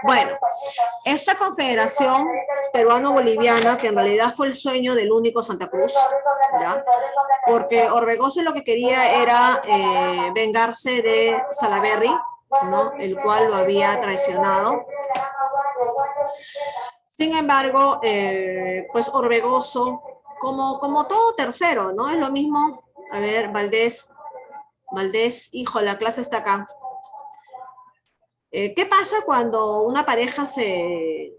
Bueno, esta confederación peruano-boliviana, que en realidad fue el sueño del único Santa Cruz, ¿ya? Porque Orbegoso lo que quería era vengarse de Salaverry, ¿no? El cual lo había traicionado. Sin embargo, pues Orbegoso, como todo tercero, ¿no? Es lo mismo. A ver, Valdés, hijo, la clase está acá. ¿Qué pasa cuando una pareja se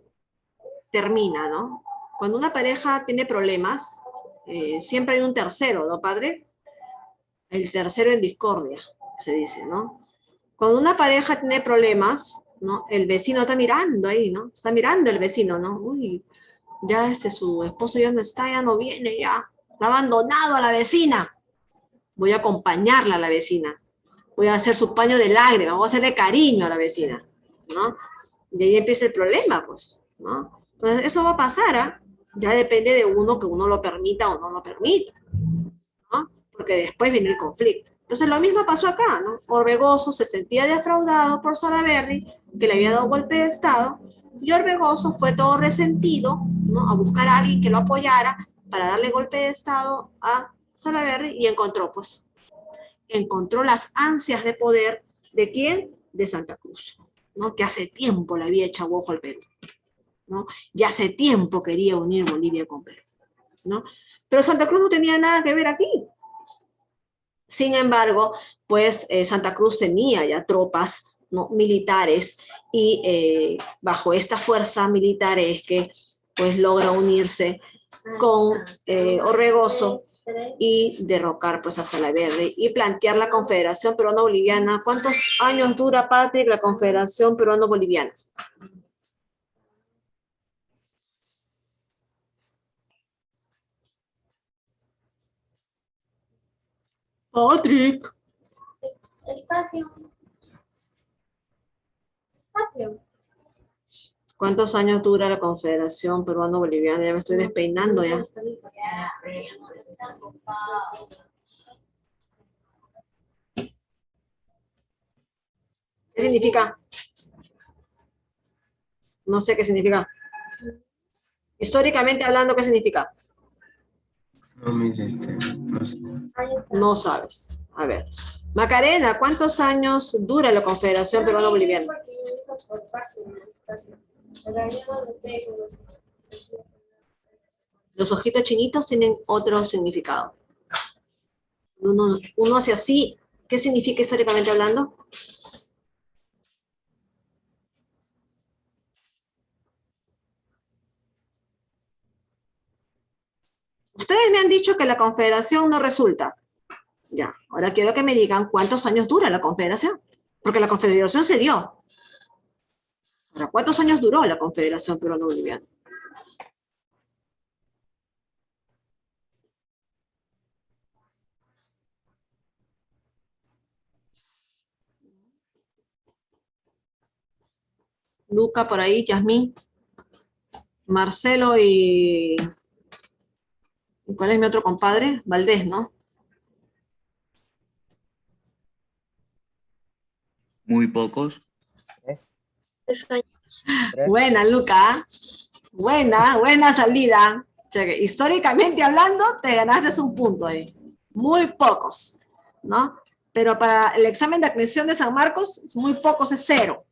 termina, ¿no? Cuando una pareja tiene problemas, siempre hay un tercero, ¿no, padre? El tercero en discordia, se dice, ¿no? Cuando una pareja tiene problemas, ¿no? El vecino está mirando ahí, ¿no? Está mirando el vecino, ¿no? Uy, ya su esposo ya no está, ya no viene, ya. Ha abandonado a la vecina. Voy a acompañarla a la vecina. Voy a hacer su paño de lágrimas, voy a hacerle cariño a la vecina, ¿no? Y ahí empieza el problema, pues, ¿no? Entonces, eso va a pasar, ¿ah? Ya depende de uno que uno lo permita o no lo permita, ¿no? Porque después viene el conflicto. Entonces, lo mismo pasó acá, ¿no? Orbegoso se sentía defraudado por Salaverry, que le había dado golpe de Estado, y Orbegoso fue todo resentido, ¿no? A buscar a alguien que lo apoyara para darle golpe de Estado a Salaverry y encontró las ansias de poder de quién, de Santa Cruz, ¿no? Que hace tiempo le había echado ojo al Perú, ¿no? Ya hace tiempo quería unir Bolivia con Perú, ¿no? Pero Santa Cruz no tenía nada que ver aquí. Sin embargo, pues Santa Cruz tenía ya tropas, ¿no? Militares, y bajo esta fuerza militar es que pues logra unirse con Orbegoso y derrocar pues a Salaverry y plantear la Confederación Peruano-Boliviana. ¿Cuántos años dura, Patrick, la Confederación Peruano-Boliviana? Patrick. Espacio. ¿Cuántos años dura la Confederación Peruano-Boliviana? Ya me estoy despeinando ya. ¿Qué significa? No sé qué significa. Históricamente hablando, ¿qué significa? No, no sé. No sabes. A ver. Macarena, ¿cuántos años dura la Confederación Peruano-Boliviana? Los ojitos chinitos tienen otro significado. Uno hace así. ¿Qué significa históricamente hablando? Ustedes me han dicho que la confederación no resulta. Ya, ahora quiero que me digan cuántos años dura la confederación. Porque la confederación se dio. Ahora, ¿cuántos años duró la Confederación Peruano-Boliviana? Luca por ahí, Yasmín, Marcelo y... ¿Cuál es mi otro compadre? Valdés, ¿no? Muy pocos. 3 años. Buena, Luca. Buena salida. Cheque. Históricamente hablando, te ganaste un punto ahí. Muy pocos, ¿no? Pero para el examen de admisión de San Marcos, muy pocos es 0.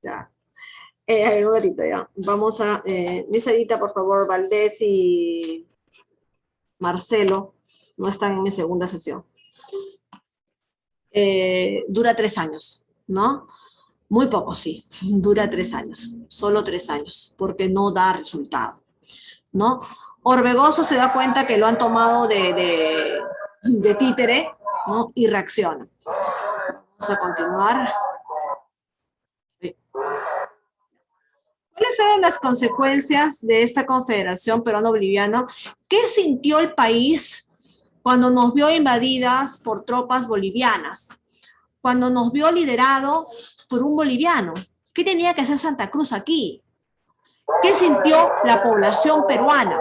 Ya. Un ratito, ya. Vamos a... Miserita, por favor, Valdés y Marcelo no están en mi segunda sesión. Dura 3 años, ¿no? Muy poco, sí. Dura 3 años. Solo 3 años, porque no da resultado, ¿no? Orbegoso se da cuenta que lo han tomado de títere, ¿no? Y reacciona. Vamos a continuar. ¿Cuáles fueron las consecuencias de esta confederación peruano-boliviana? ¿Qué sintió el país cuando nos vio invadidas por tropas bolivianas? Cuando nos vio liderado por un boliviano. ¿Qué tenía que hacer Santa Cruz aquí? ¿Qué sintió la población peruana?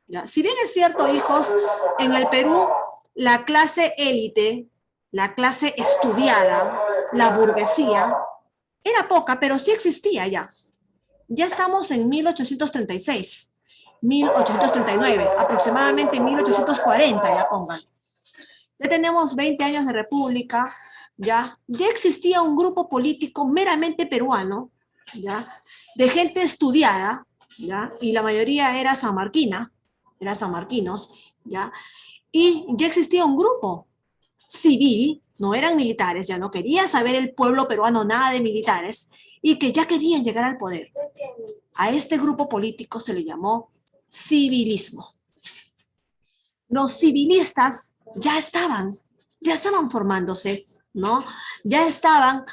¿Ya? Si bien es cierto, hijos, en el Perú la clase élite, la clase estudiada, la burguesía, Era poca, pero sí existía ya. Ya estamos en 1836, 1839, aproximadamente 1840, ya pongan. Ya tenemos 20 años de república, ya existía un grupo político meramente peruano, ya, de gente estudiada, ya, y la mayoría era sanmarquina, eran sanmarquinos, ya, y ya existía un grupo civil, no eran militares, ya no quería saber el pueblo peruano nada de militares, y que ya querían llegar al poder. A este grupo político se le llamó civilismo. Los civilistas ya estaban formándose, ¿no? Ya estaban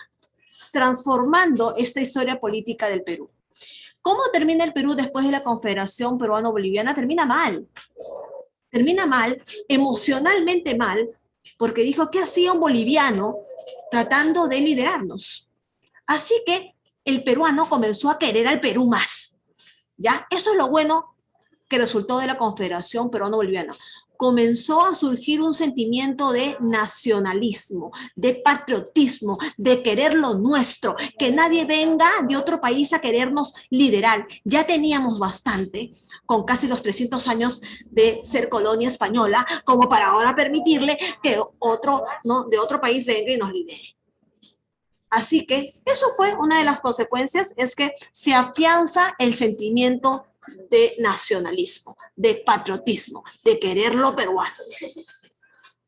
transformando esta historia política del Perú. ¿Cómo termina el Perú después de la Confederación Peruano-Boliviana? Termina mal, emocionalmente mal, porque dijo, ¿qué hacía un boliviano tratando de liderarnos? Así que el peruano comenzó a querer al Perú más, ¿ya? Eso es lo bueno que resultó de la Confederación Peruano-Boliviana. Comenzó a surgir un sentimiento de nacionalismo, de patriotismo, de querer lo nuestro, que nadie venga de otro país a querernos liderar. Ya teníamos bastante, con casi los 300 años de ser colonia española, como para ahora permitirle que otro, ¿no?, de otro país venga y nos lidere. Así que eso fue una de las consecuencias, es que se afianza el sentimiento de nacionalismo, de patriotismo, de querer lo peruano.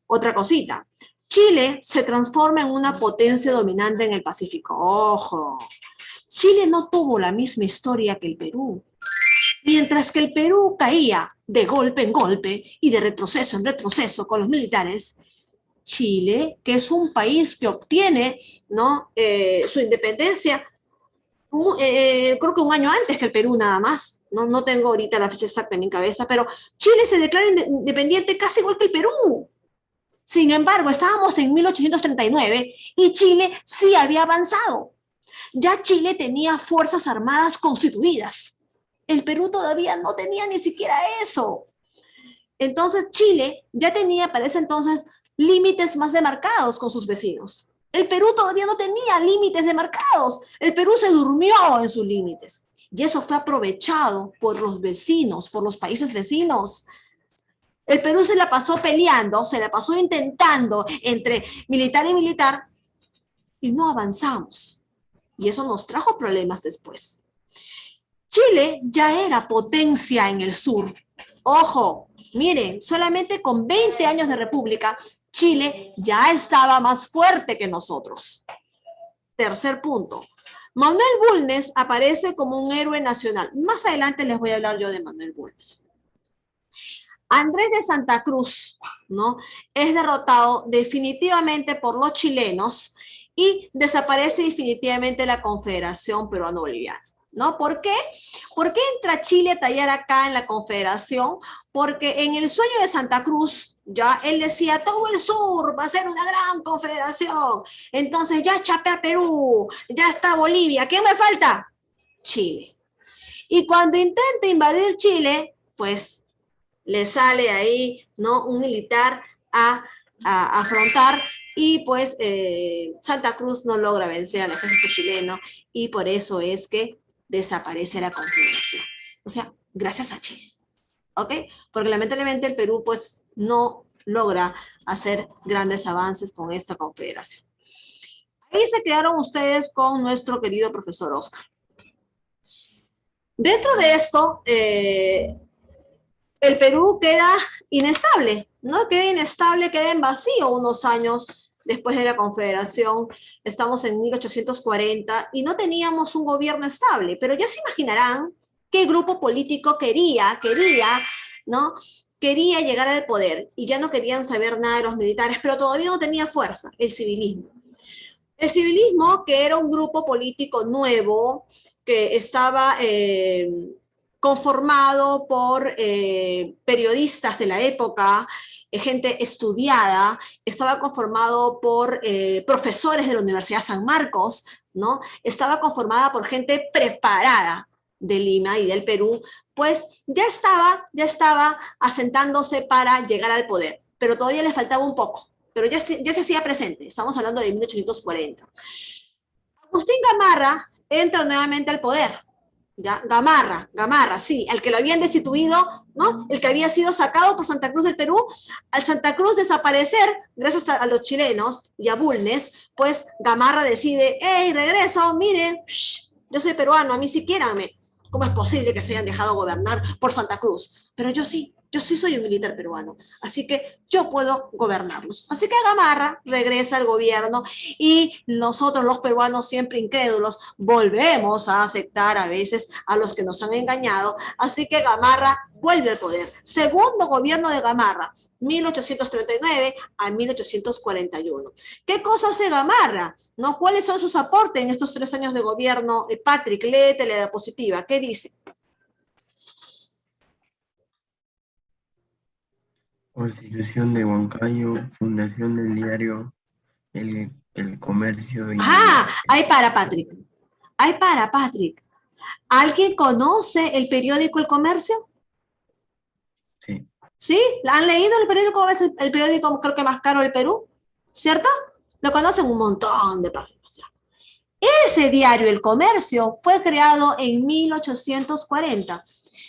Otra cosita, Chile se transforma en una potencia dominante en el Pacífico. ¡Ojo! Chile no tuvo la misma historia que el Perú. Mientras que el Perú caía de golpe en golpe y de retroceso en retroceso con los militares, Chile, que es un país que obtiene, ¿no?, su independencia, creo que un año antes que el Perú nada más, no tengo ahorita la fecha exacta en mi cabeza, pero Chile se declara independiente casi igual que el Perú. Sin embargo, estábamos en 1839 y Chile sí había avanzado. Ya Chile tenía fuerzas armadas constituidas. El Perú todavía no tenía ni siquiera eso. Entonces Chile ya tenía para ese entonces límites más demarcados con sus vecinos. El Perú todavía no tenía límites demarcados. El Perú se durmió en sus límites. Y eso fue aprovechado por los vecinos, por los países vecinos. El Perú se la pasó peleando, se la pasó intentando entre militar y militar y no avanzamos. Y eso nos trajo problemas después. Chile ya era potencia en el sur. Ojo, miren, solamente con 20 años de república, Chile ya estaba más fuerte que nosotros. Tercer punto. Manuel Bulnes aparece como un héroe nacional. Más adelante les voy a hablar yo de Manuel Bulnes. Andrés de Santa Cruz, ¿no?, es derrotado definitivamente por los chilenos y desaparece definitivamente la Confederación Peruano-Boliviana, ¿no? ¿Por qué? ¿Por qué entra Chile a tallar acá en la Confederación? Porque en el sueño de Santa Cruz, ya él decía, todo el sur va a ser una gran confederación. Entonces ya chapea Perú, ya está Bolivia. ¿Qué me falta? Chile. Y cuando intenta invadir Chile, pues le sale ahí, ¿no?, un militar a afrontar y pues Santa Cruz no logra vencer al ejército chileno y por eso es que desaparece la Confederación. O sea, gracias a Chile. ¿Ok? Porque lamentablemente el Perú pues no logra hacer grandes avances con esta Confederación. Ahí se quedaron ustedes con nuestro querido profesor Oscar. Dentro de esto, el Perú queda inestable, ¿no? Queda inestable, queda en vacío unos años después de la Confederación. Estamos en 1840 y no teníamos un gobierno estable, pero ya se imaginarán qué grupo político quería, ¿no?, quería llegar al poder y ya no querían saber nada de los militares, pero todavía no tenía fuerza, el civilismo. El civilismo, que era un grupo político nuevo, que estaba conformado por periodistas de la época, gente estudiada, estaba conformado por profesores de la Universidad San Marcos, ¿no? Estaba conformada por gente preparada de Lima y del Perú, pues ya estaba asentándose para llegar al poder, pero todavía le faltaba un poco, pero ya se hacía presente, estamos hablando de 1840. Agustín Gamarra entra nuevamente al poder. ¿Ya? Gamarra, sí, el que lo habían destituido, ¿no? El que había sido sacado por Santa Cruz del Perú, al Santa Cruz desaparecer, gracias a los chilenos y a Bulnes, pues Gamarra decide, hey, regreso, miren, yo soy peruano, a mí sí quiéranme. ¿Cómo es posible que se hayan dejado gobernar por Santa Cruz? Pero yo sí soy un militar peruano, así que yo puedo gobernarlos. Así que Gamarra regresa al gobierno y nosotros los peruanos siempre incrédulos volvemos a aceptar a veces a los que nos han engañado, así que Gamarra vuelve al poder. Segundo gobierno de Gamarra, 1839 a 1841. ¿Qué cosa hace Gamarra? ¿No? ¿Cuáles son sus aportes en estos 3 años de gobierno? Patrick, léete la diapositiva. ¿Qué dice? Constitución de Huancayo, fundación del diario El Comercio y... ¡Ah! Ahí para, Patrick. Ahí para, Patrick. ¿Alguien conoce el periódico El Comercio? Sí. ¿Sí? ¿Han leído el periódico? Es el periódico creo que más caro del Perú, ¿cierto? Lo conocen un montón de páginas. Ese diario, El Comercio, fue creado en 1840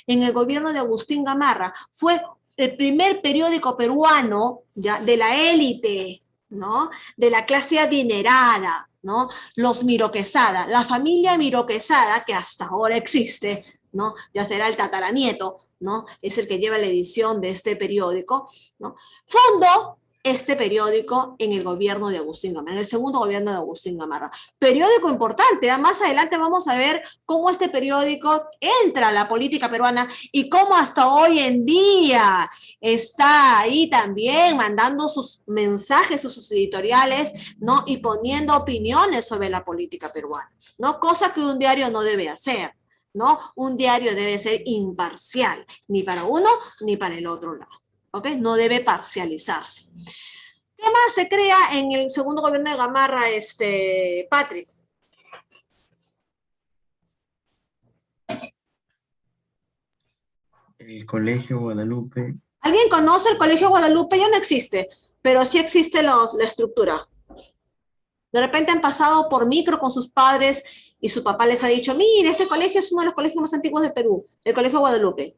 en el gobierno de Agustín Gamarra. Fue el primer periódico peruano, ¿ya?, de la élite, ¿no?, de la clase adinerada, ¿no?, los Miro Quesada, la familia Miro Quesada, que hasta ahora existe, ¿no?, ya será el tataranieto, ¿no?, es el que lleva la edición de este periódico, ¿no?, fundó este periódico en el gobierno de Agustín Gamarra, en el segundo gobierno de Agustín Gamarra. Periódico importante, ¿eh? Más adelante vamos a ver cómo este periódico entra a la política peruana y cómo hasta hoy en día está ahí también mandando sus mensajes, sus editoriales, ¿no?, y poniendo opiniones sobre la política peruana, ¿no?, cosa que un diario no debe hacer, ¿no? Un diario debe ser imparcial, ni para uno ni para el otro lado. ¿Ok? No debe parcializarse. ¿Qué más se crea en el segundo gobierno de Gamarra, Patrick? El Colegio Guadalupe. ¿Alguien conoce el Colegio Guadalupe? Ya no existe, pero sí existe la estructura. De repente han pasado por micro con sus padres y su papá les ha dicho, mire, este colegio es uno de los colegios más antiguos de Perú, el Colegio Guadalupe.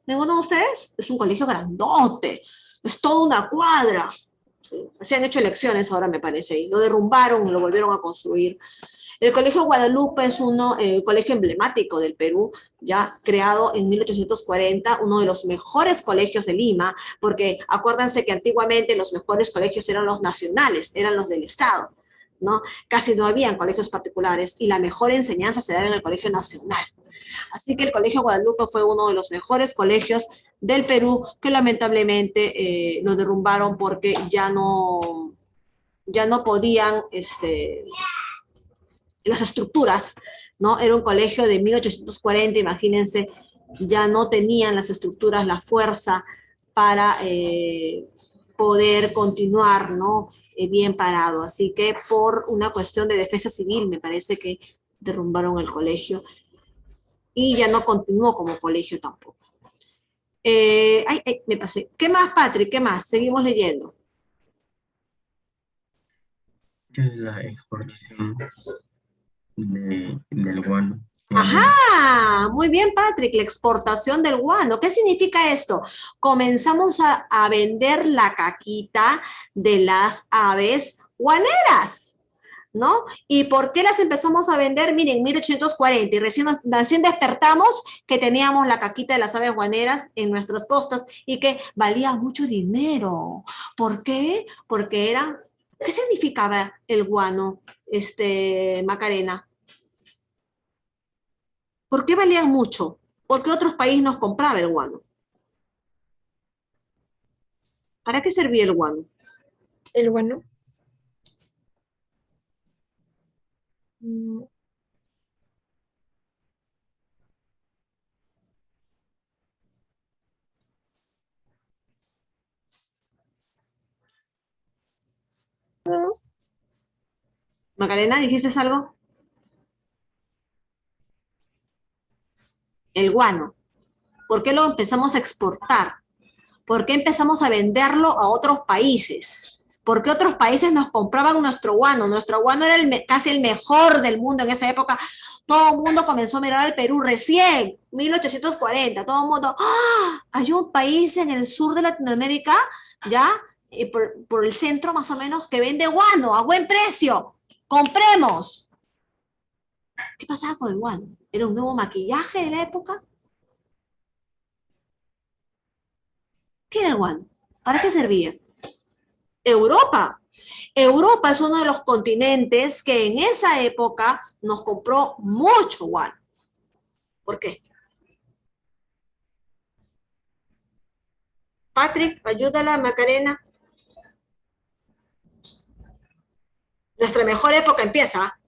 ¿Ninguno de ustedes? Es un colegio grandote, es toda una cuadra. Sí, se han hecho elecciones ahora, me parece, y lo derrumbaron y lo volvieron a construir. El Colegio Guadalupe es un colegio emblemático del Perú, ya creado en 1840, uno de los mejores colegios de Lima, porque acuérdense que antiguamente los mejores colegios eran los nacionales, eran los del Estado, ¿no? Casi no habían colegios particulares y la mejor enseñanza se daba en el Colegio Nacional. Así que el Colegio Guadalupe fue uno de los mejores colegios del Perú que lamentablemente lo derrumbaron porque ya no podían, las estructuras, ¿no? Era un colegio de 1840, imagínense, ya no tenían las estructuras, la fuerza para poder continuar, ¿no?, bien parado. Así que por una cuestión de defensa civil, me parece que derrumbaron el colegio y ya no continuó como colegio tampoco. Me pasé. ¿Qué más, Patrick? ¿Qué más? Seguimos leyendo. La exportación del guano. Ajá, muy bien, Patrick, la exportación del guano. ¿Qué significa esto? Comenzamos a vender la caquita de las aves guaneras, ¿no? ¿Y por qué las empezamos a vender? Miren, 1840, y recién despertamos que teníamos la caquita de las aves guaneras en nuestras costas y que valía mucho dinero. ¿Por qué? Porque era, ¿qué significaba el guano, Macarena? ¿Por qué valían mucho? Porque otros países nos compraban el guano. ¿Para qué servía el guano? El guano. Mm, Macarena, ¿dijiste algo? El guano. ¿Por qué lo empezamos a exportar? ¿Por qué empezamos a venderlo a otros países? porque otros países nos compraban nuestro guano. Nuestro guano era casi el mejor del mundo en esa época. Todo el mundo comenzó a mirar al Perú recién, 1840. Todo el mundo, ¡ah! Hay un país en el sur de Latinoamérica, ¿ya? Por el centro más o menos, que vende guano a buen precio. ¡Compremos! ¿Qué pasaba con el guano? ¿Era un nuevo maquillaje de la época? ¿Qué era el guano? ¿Para qué servía? Europa. Europa es uno de los continentes que en esa época nos compró mucho guano. ¿Por qué? Patrick, ayúdala, Macarena. Nuestra mejor época empieza.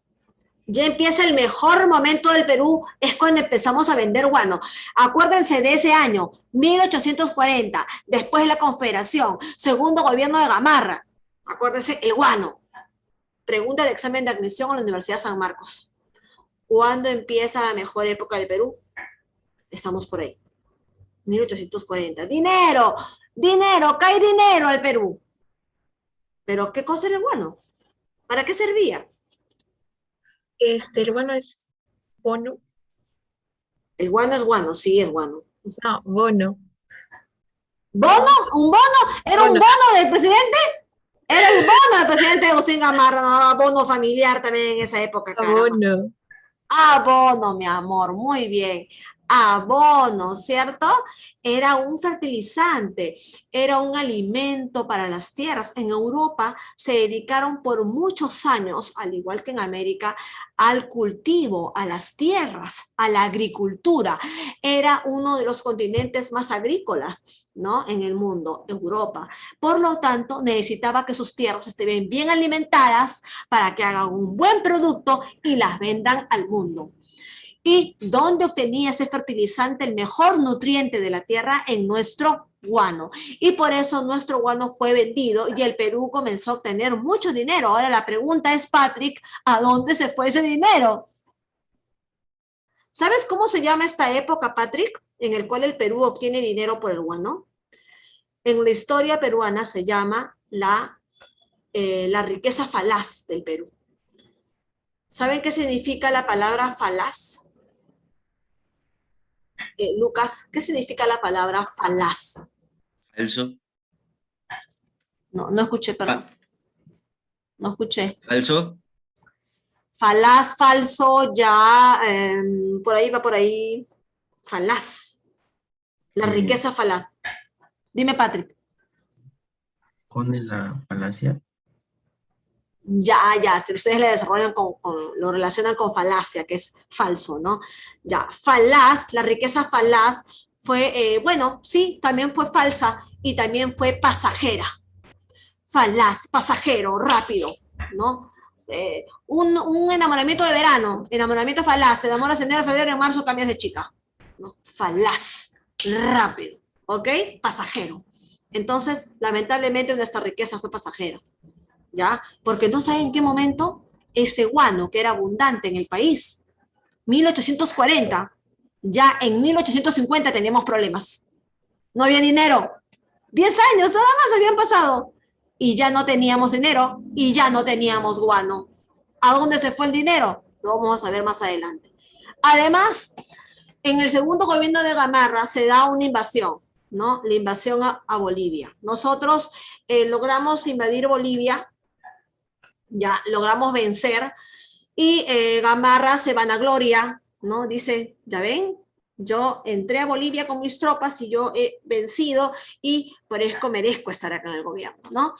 Ya empieza el mejor momento del Perú, es cuando empezamos a vender guano. Acuérdense de ese año, 1840, después de la Confederación, segundo gobierno de Gamarra. Acuérdense, el guano. Pregunta de examen de admisión a la Universidad San Marcos. ¿Cuándo empieza la mejor época del Perú? Estamos por ahí. 1840. ¡Dinero! ¡Dinero! ¡Cae dinero al Perú! ¿Pero qué cosa era el guano? ¿Para qué servía? El bono es bono. El guano es guano, sí es guano. No, bono. ¿Bono? ¿Un bono? ¿Era un bono del presidente? Era el bono del presidente Agustín Gamarra, no, bono familiar también en esa época. Abono. Abono, mi amor, muy bien. Abono, ¿cierto? Era un fertilizante, era un alimento para las tierras. En Europa se dedicaron por muchos años, al igual que en América, al cultivo, a las tierras, a la agricultura. Era uno de los continentes más agrícolas, ¿no? En el mundo, Europa. Por lo tanto, necesitaba que sus tierras estén bien alimentadas para que hagan un buen producto y las vendan al mundo. ¿Y dónde obtenía ese fertilizante el mejor nutriente de la tierra? En nuestro guano. Y por eso nuestro guano fue vendido y el Perú comenzó a obtener mucho dinero. Ahora la pregunta es, Patrick, ¿a dónde se fue ese dinero? ¿Sabes cómo se llama esta época, Patrick, en el cual el Perú obtiene dinero por el guano? En la historia peruana se llama la riqueza falaz del Perú. ¿Saben qué significa la palabra falaz? Lucas, ¿qué significa la palabra falaz? Falso. No escuché, perdón. No escuché. Falso. Falaz, falso, ya, por ahí va por ahí. Falaz. La riqueza falaz. Dime, Patrick. ¿Con la falacia? Ya, si ustedes le desarrollan lo relacionan con falacia, que es falso, ¿no? Ya, falaz, la riqueza falaz fue, bueno, sí, también fue falsa y también fue pasajera. Falaz, pasajero, rápido, ¿no? Un enamoramiento de verano, enamoramiento falaz, te enamoras en enero, febrero, en marzo cambias de chica, ¿no? Falaz, rápido, ¿ok? Pasajero. Entonces, lamentablemente nuestra riqueza fue pasajera. ¿Ya? Porque no saben en qué momento ese guano que era abundante en el país, 1840, ya en 1850 teníamos problemas. No había dinero. 10 años nada más habían pasado. Y ya no teníamos dinero y ya no teníamos guano. ¿A dónde se fue el dinero? Lo vamos a ver más adelante. Además, en el segundo gobierno de Gamarra se da una invasión, ¿no? La invasión a Bolivia. Nosotros logramos invadir Bolivia, ya logramos vencer y Gamarra se vanagloria, ¿no? Dice, ya ven, yo entré a Bolivia con mis tropas y yo he vencido y por eso merezco estar acá en el gobierno, ¿no?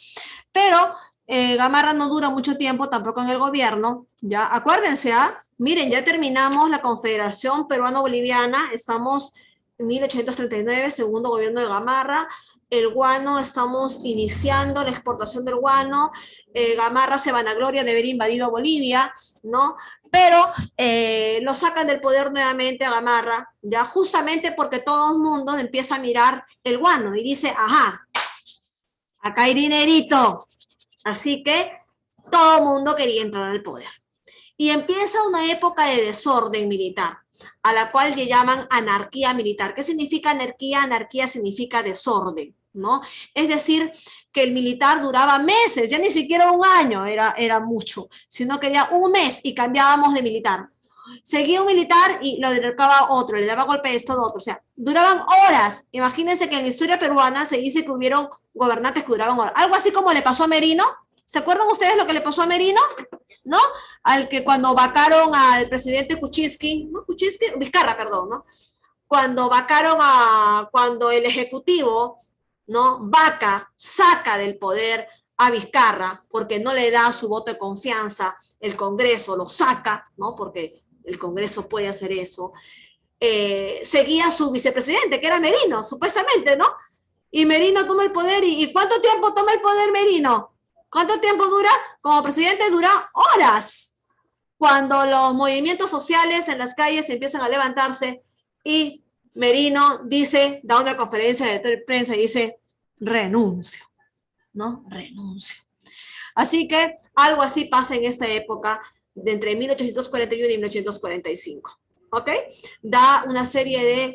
Pero Gamarra no dura mucho tiempo tampoco en el gobierno, ya acuérdense, miren, ya terminamos la Confederación Peruano-Boliviana, estamos en 1839, segundo gobierno de Gamarra. El guano, estamos iniciando la exportación del guano. Gamarra se vanagloria de haber invadido Bolivia, ¿no? Pero lo sacan del poder nuevamente a Gamarra, ya justamente porque todo el mundo empieza a mirar el guano y dice, ajá, acá hay dinerito. Así que todo el mundo quería entrar al poder. Y empieza una época de desorden militar, a la cual le llaman anarquía militar. ¿Qué significa anarquía? Anarquía significa desorden, ¿no? Es decir, que el militar duraba meses, ya ni siquiera un año era mucho, sino que ya un mes y cambiábamos de militar. Seguía un militar y lo derrocaba otro, le daba golpe de estado a otro, o sea, duraban horas. Imagínense que en la historia peruana se dice que hubieron gobernantes que duraban horas. Algo así como le pasó a Merino. ¿Se acuerdan ustedes lo que le pasó a Merino? ¿No? Al que cuando vacaron al presidente Kuczynski, no Kuczynski, Vizcarra, perdón, ¿no? Cuando el ejecutivo, ¿no? Vaca saca del poder a Vizcarra porque no le da su voto de confianza, el Congreso lo saca, ¿no? Porque el Congreso puede hacer eso. Seguía su vicepresidente, que era Merino, supuestamente, ¿no? Y Merino toma el poder. ¿Y cuánto tiempo toma el poder Merino? ¿Cuánto tiempo dura? Como presidente dura horas. Cuando los movimientos sociales en las calles empiezan a levantarse y Merino dice, da una conferencia de prensa y dice, renuncio, ¿no? Renuncio. Así que algo así pasa en esta época de entre 1841 y 1845. ¿Ok? Se da una serie de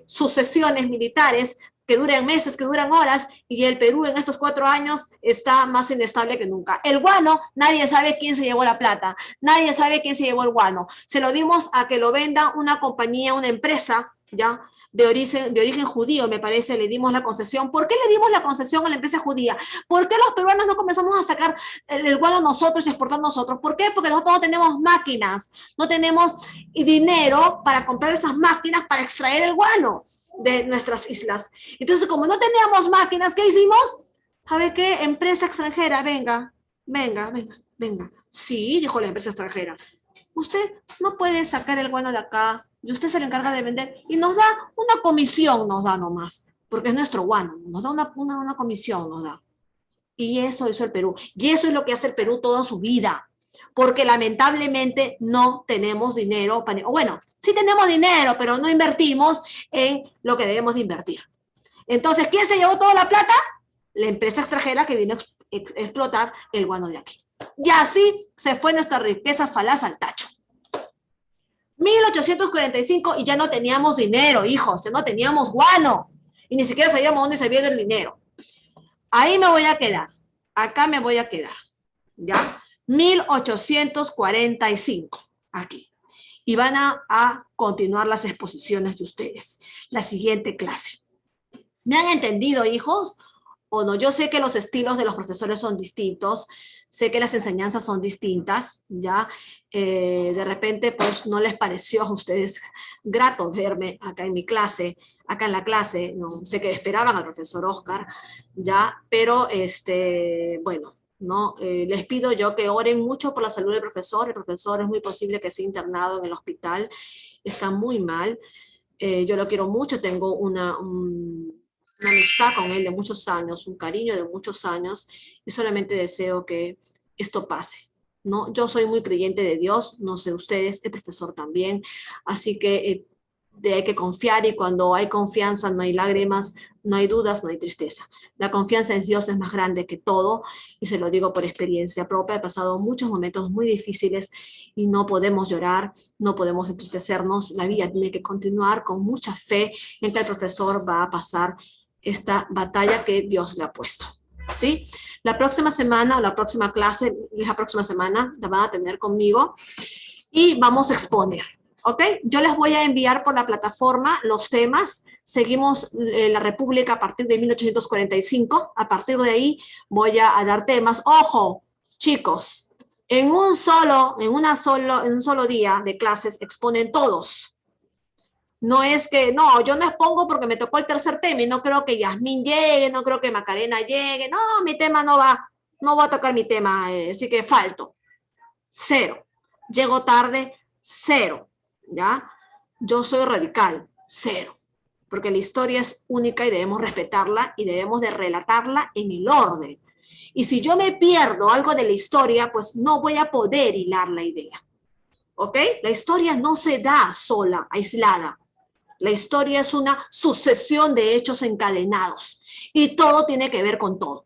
sucesiones militares que duran meses, que duran horas, y el Perú en estos 4 años está más inestable que nunca. El guano, nadie sabe quién se llevó la plata, nadie sabe quién se llevó el guano. Se lo dimos a que lo venda una compañía, una empresa, ¿ya? De origen judío, me parece, le dimos la concesión. ¿Por qué le dimos la concesión a la empresa judía? ¿Por qué los peruanos no comenzamos a sacar el guano nosotros y exportar nosotros? ¿Por qué? Porque nosotros no tenemos máquinas, no tenemos dinero para comprar esas máquinas para extraer el guano de nuestras islas. Entonces, como no teníamos máquinas, ¿qué hicimos? ¿Sabe qué? Empresa extranjera, venga. Sí, dijo la empresa extranjera. Usted no puede sacar el guano de acá y usted se le encarga de vender y nos da una comisión, nos da nomás, porque es nuestro guano, nos da una comisión, nos da. Y eso hizo el Perú. Y eso es lo que hace el Perú toda su vida. Porque lamentablemente no tenemos dinero. Bueno, sí tenemos dinero, pero no invertimos en lo que debemos de invertir. Entonces, ¿quién se llevó toda la plata? La empresa extranjera que vino a explotar el guano de aquí. Y así se fue nuestra riqueza falaz al tacho. 1845 y ya no teníamos dinero, hijos, ya no teníamos guano. Y ni siquiera sabíamos dónde se viene el dinero. Ahí me voy a quedar. Acá me voy a quedar. ¿Ya? 1845. Aquí. Y van a continuar las exposiciones de ustedes. La siguiente clase. ¿Me han entendido, hijos? ¿O no? Yo sé que los estilos de los profesores son distintos. Sé que las enseñanzas son distintas, ¿ya? De repente, pues, no les pareció a ustedes grato verme acá en mi clase, acá en la clase, no sé que esperaban al profesor Oscar, ¿ya? Pero, bueno, ¿no? Les pido yo que oren mucho por la salud del profesor. El profesor es muy posible que sea internado en el hospital, está muy mal. Yo lo quiero mucho, tengo una amistad con él de muchos años, un cariño de muchos años, y solamente deseo que esto pase, ¿no? Yo soy muy creyente de Dios, no sé ustedes, el profesor también, así que hay que confiar, y cuando hay confianza no hay lágrimas, no hay dudas, no hay tristeza. La confianza en Dios es más grande que todo, y se lo digo por experiencia propia. He pasado muchos momentos muy difíciles y no podemos llorar, no podemos entristecernos. La vida tiene que continuar con mucha fe en que el profesor va a pasar esta batalla que Dios le ha puesto, ¿sí? La próxima semana, o la próxima clase, la próxima semana la van a tener conmigo y vamos a exponer, ¿ok? Yo les voy a enviar por la plataforma los temas. Seguimos la República a partir de 1845. A partir de ahí voy a dar temas. ¡Ojo, chicos! En un solo día de clases exponen todos. No es que, no, yo no expongo porque me tocó el tercer tema y no creo que Yasmín llegue, no creo que Macarena llegue, no, mi tema no va a tocar mi tema, así que falto. 0. Llego tarde, 0, ¿ya? Yo soy radical, 0. Porque la historia es única y debemos respetarla y debemos de relatarla en el orden. Y si yo me pierdo algo de la historia, pues no voy a poder hilar la idea. ¿Ok? La historia no se da sola, aislada. La historia es una sucesión de hechos encadenados y todo tiene que ver con todo.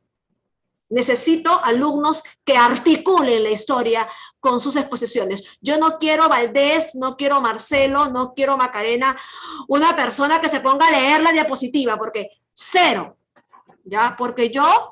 Necesito alumnos que articulen la historia con sus exposiciones. Yo no quiero Valdés, no quiero Marcelo, no quiero Macarena, una persona que se ponga a leer la diapositiva, porque cero. ¿Ya? Porque yo